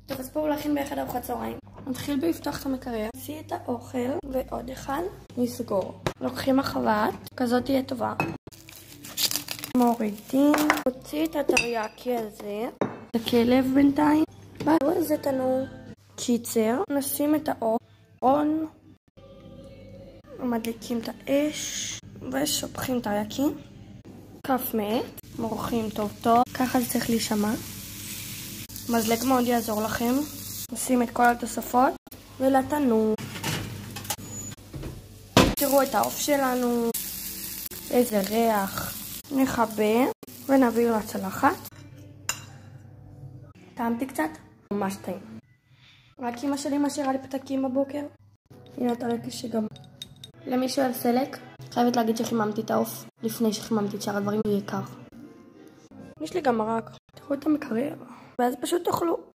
טוב, אז בואו להכין ביחד ארוחת צהריים. נתחיל לפתוח את המקרר, נוציא את האוכל ועוד אחד נסגור. לוקחים מחבת, כזאת תהיה טובה. מורידים, נוציא את הטריאקי הזה, את הכלב בינתיים. בעלו איזה תנור קיצר, נשים את האורון, מדליקים את האש ושופכים טריאקי. כף מת, מורחים טוב טוב, ככה זה צריך להישמע. מזלג מאוד יעזור לכם. נשים את כל התוספות ולתנור. תראו את העוף שלנו, איזה ריח. נחבר ונביא לצלחת. טעמתי קצת, ממש טעים. רק אמא שלי משאירה לי פתקים בבוקר. הנה הטרקי שגם. למי שאוהב סלק, חייבת להגיד שחיממתי את העוף לפני שחיממתי את שאר הדברים, זה יקר. יש לי גם מרק, תראו את המקרר, ואז פשוט תאכלו.